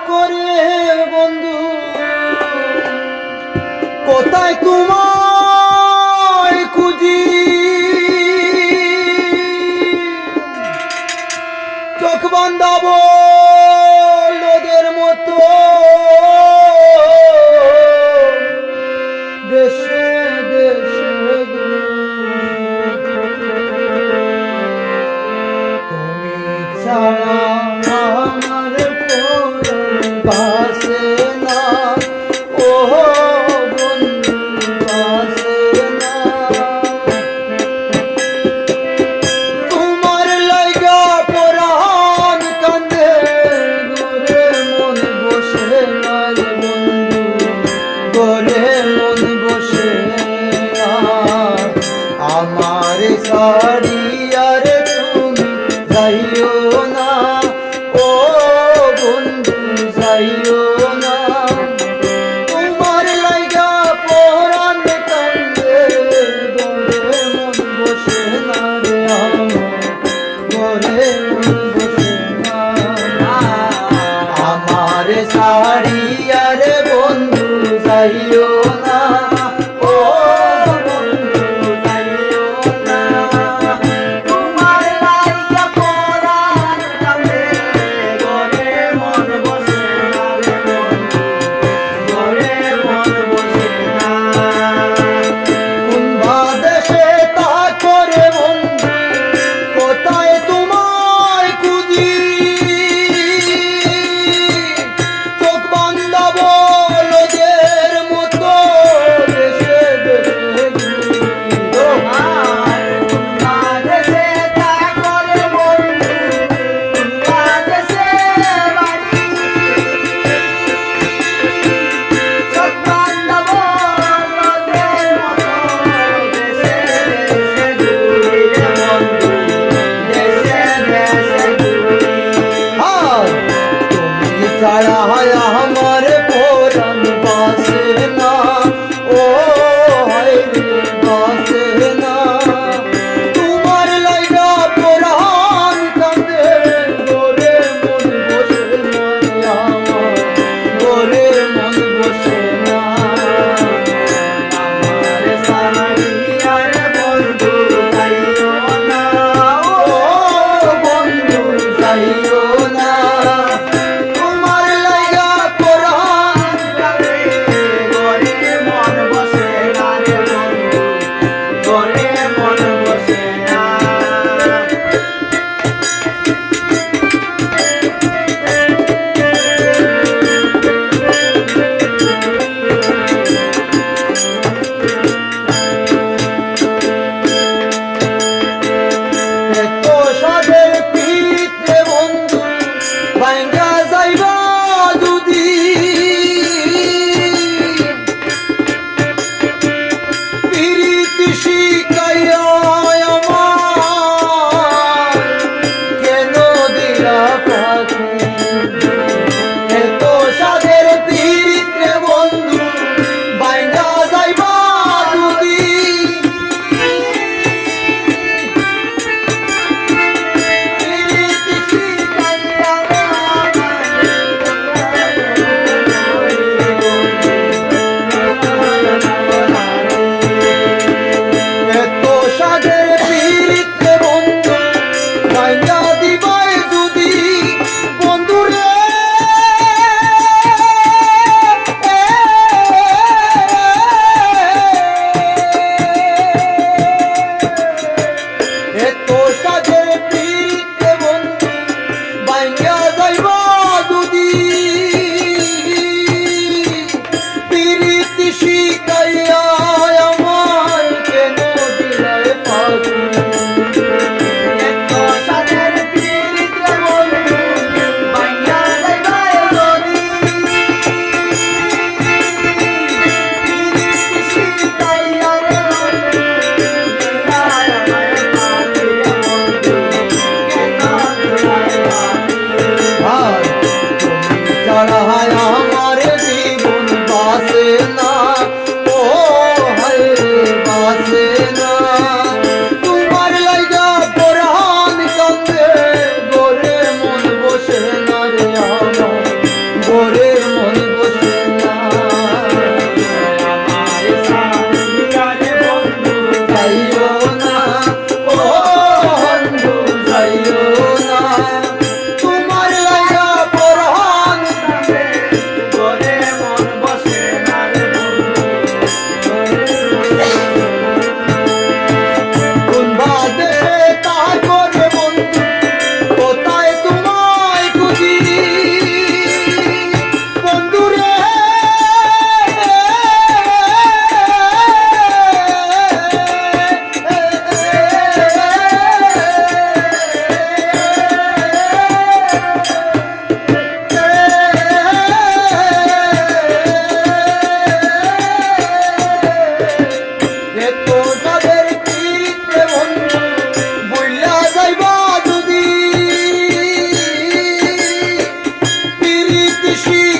করে বন্ধু কোথায় তোমায় খুঁজি চোখ বান্ধাবো লোদের মতো দেশে দেশে তুমি ছাড়া আমার বাসে না ও বন্ধু বাসে না তোমার লাইগা পরাণ কান্দে গোরে মন বসে না রে বন্ধু গোরে মন বসে না আমার সারিয়া রে তুমি যাইও না ও বন্ধু যাইও না তোমার লাইগা পরাণ কান্দে গোরে মন বসে না রে গোরে মন বসে না আমার সারিয়া রে বন্ধু যাইও না ও বন্ধু যাইও না তোমার লাইগা পরাণ কান্দে গোরে মন বসে না রে বন্ধু গোরে মন বসে না কোন বাদেশে তা করে বন্ধু কোথায় তোমায় খুঁজি চোখ বান্ধাবো লোদের মতো দেশে দেশে ঘুরি তোমার কোন বাদেশে তা করে বন্ধু কোন বাদেশে বাড়ি চোখ বান্ধাবো লোদের মতো দেশে দেশে ঘুরি রে বন্ধু দেশে দেশে ঘুরি আর তুমি ছাড়া হয় আমার পরাণ বাসে না ও হায় রে বাসে না তোমার লাইগা পরাণ কান্দে গোরে মন বসে না রে আমার গোরে মন বসে না আমার সারিয়া রে বন্ধু যাইও না ও বন্ধু যাইও না তোমার লাইগা পরাণ কান্দে গোরে মন বসে না রে বন্ধু গোরে মন বসে না এত সাদের পিতে বন্ধু ভাঙ্গা যাইবা যদি প্রীতি শিখাইয়া আমার কেন দিলা ফাঁকি এত সাদের পিতে বন্ধু ভাঙ্গা যাইবা যদি প্রীতি শিখাইয়া আমার দিশি